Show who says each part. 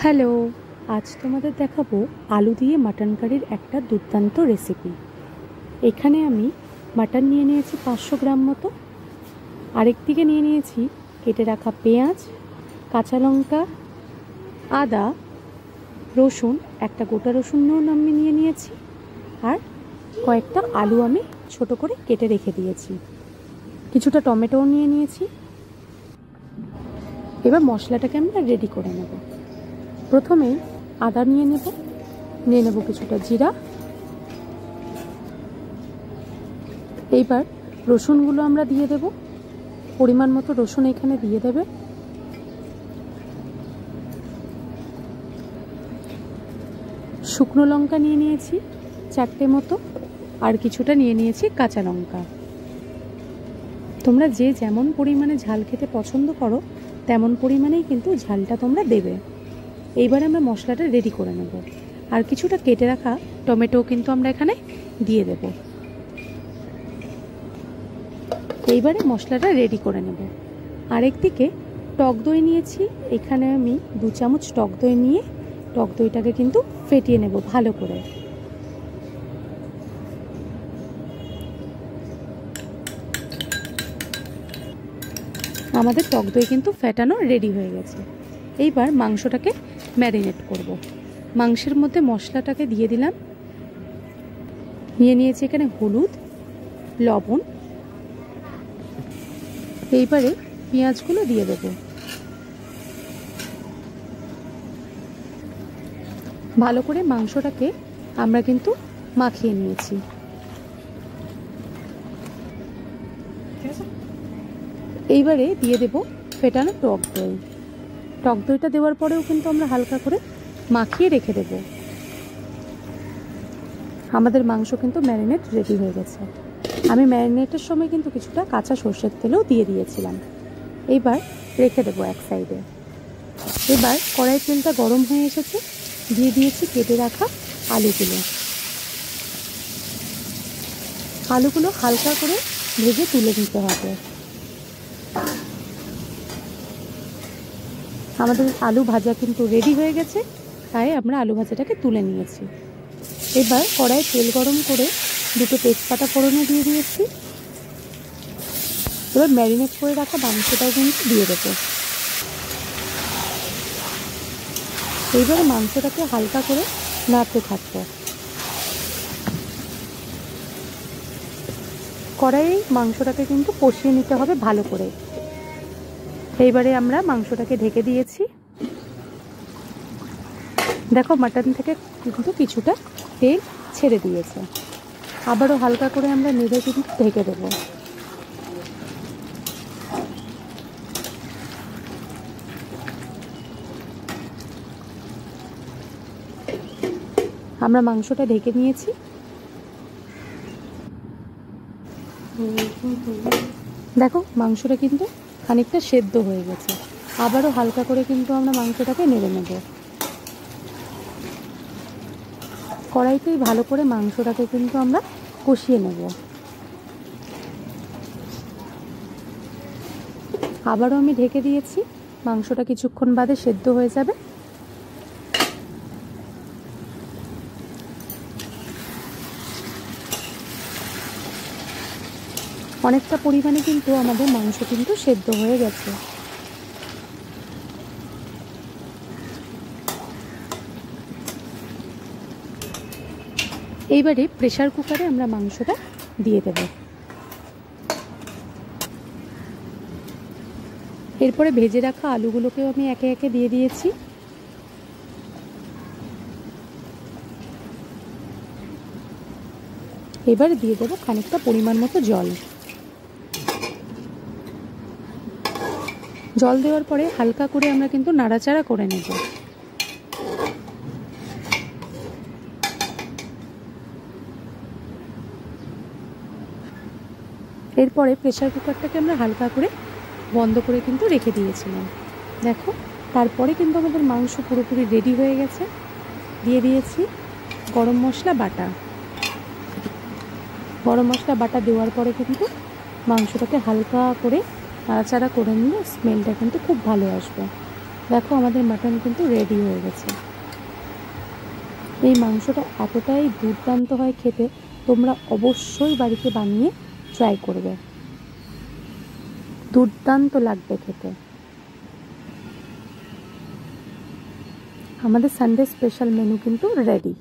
Speaker 1: Hello, আজ তোমাদের দেখাবো আলু দিয়ে মাটন কারির একটা দুর্দান্ত রেসিপি। এখানে আমি মাটন নিয়ে নিয়েছি 500 গ্রাম মতো। আরেক দিকে নিয়ে নিয়েছি কেটে রাখা পেঁয়াজ, কাঁচা লঙ্কা, আদা, রসুন, একটা গোটা রসুনও আমি নিয়ে নিয়েছি, আর কয়েকটা আলু আমি ছোট করে কেটে রেখে দিয়েছি। কিছুটা টমেটোও নিয়ে নিয়েছি। এবার মশলাটাকে আমরা রেডি করে নেব। প্রথমেই আদা নিয়ে নেব কিছুটা জিরা। এইবার রসুনগুলো আমরা দিয়ে দেব, পরিমাণ মতো রসুন এখানে দিয়ে দেবে। শুকনো লঙ্কা নিয়ে নিয়েছি 4টে মতো, আর কিছুটা নিয়ে নিয়েছি কাঁচা লঙ্কা। তোমরা যে যেমন পরিমাণে ঝাল খেতে পছন্দ করো তেমন পরিমাণেই কিন্তু ঝালটা তোমরা দেবে। এইবার আমরা মশলাটা রেডি করে নেব, আর কিছুটা কেটে রাখা টমেটো কিন্তু আমরা এখানে দিয়ে দেব। এইবারে মশলাটা রেডি করে নেব। আরেকদিকে টক দই নিয়েছি, এখানে আমি 2 চামচ টক দই নিয়ে টক দইটাকে কিন্তু ফেটিয়ে নেব ভালো করে। আমাদের টক দই কিন্তু ফেটানো রেডি হয়ে গেছে। এইবার মাংসটাকে ম্যারিনেট করব। মাংসের মধ্যে মশলাটাকে দিয়ে দিলাম। নিয়ে নিয়েছি এখানে হলুদ, লবণ। এইবারে পেঁয়াজগুলো দিয়ে দেব। ভালো করে মাংসটাকে আমরা কিন্তু মাখিয়ে নিয়েছি। এইবারে দিয়ে দেব ফেটানো টক দই। টক দইটা দেওয়ার পরেও কিন্তু আমরা হালকা করে মাখিয়ে রেখে দেব। আমাদের মাংস কিন্তু ম্যারিনেট রেডি হয়ে গেছে। আমি ম্যারিনেটের সময় কিন্তু কিছুটা কাঁচা সর্ষের তেলও দিয়ে দিয়েছিলাম। এইবার রেখে দেবো এক সাইডে। এবার কড়াইয়ের তেলটা গরম হয়ে এসেছে, দিয়ে দিয়েছি কেটে রাখা আলুগুলো। আলুগুলো হালকা করে ভেজে তুলে নিতে হবে। আমাদের আলু ভাজা কিন্তু রেডি হয়ে গেছে, তাই আমরা আলু ভাজাটাকে তুলে নিয়েছি। এবার কড়াইয়ে তেল গরম করে 2টো তেজপাতা ফোড়নে দিয়ে দিয়েছি। এবার ম্যারিনেট করে রাখা মাংসটাও কিন্তু দিয়ে দেবো। এইবারে মাংসটাকে হালকা করে নাড়তে থাকবো। কড়াইয়ে মাংসটাকে কিন্তু কষিয়ে নিতে হবে ভালো করে। এইবারে আমরা মাংসটাকে ঢেকে দিয়েছি। দেখো মাটন থেকে কিন্তু কিছুটা তেল ছেড়ে দিয়েছে। আবারও হালকা করে আমরা নেড়ে কিন্তু ঢেকে দেবো। আমরা মাংসটা ঢেকে নিয়েছি। দেখো মাংসটা কিন্তু খানিকটা সেদ্ধ হয়ে গেছে। আবারও হালকা করে কিন্তু আমরা মাংসটাকে নেড়ে নেব। কড়াইতেই ভালো করে মাংসটাকে কিন্তু আমরা কষিয়ে নেব। আবারও আমি ঢেকে দিয়েছি। মাংসটা কিছুক্ষণ বাদে সেদ্ধ হয়ে যাবে। অনেকটা পরিমাণে কিন্তু আমাদের মাংস কিন্তু সেদ্ধ হয়ে গেছে। এইবারে প্রেসার কুকারে আমরা মাংসটা দিয়ে দেব। এরপরে ভেজে রাখা আলুগুলোকেও আমি একে একে দিয়ে দিয়েছি। এবার দিয়ে দেবো খানিকটা পরিমাণ মতো জল। জল দেওয়ার পরে হালকা করে আমরা কিন্তু নাড়াচাড়া করে নেব। এরপরে প্রেসার কুকারটাকে আমরা হালকা করে বন্ধ করে কিন্তু রেখে দিয়েছিলাম। দেখো তারপরে কিন্তু আমাদের মাংস পুরোপুরি রেডি হয়ে গেছে। দিয়ে দিয়েছি গরম মশলা বাটা। গরম মশলা বাটা দেওয়ার পরে কিন্তু মাংসটাকে হালকা করে নাড়াচাড়া করে নিলে স্মেলটা কিন্তু খুব ভালো আসবে। দেখো আমাদের মাটন কিন্তু রেডি হয়ে গেছে। এই মাংসটা এতটাই দুর্দান্ত হয় খেতে, তোমরা অবশ্যই বাড়িতে বানিয়ে ট্রাই করবে, দুর্দান্ত লাগবে খেতে। আমাদের সানডে স্পেশাল মেনু কিন্তু রেডি।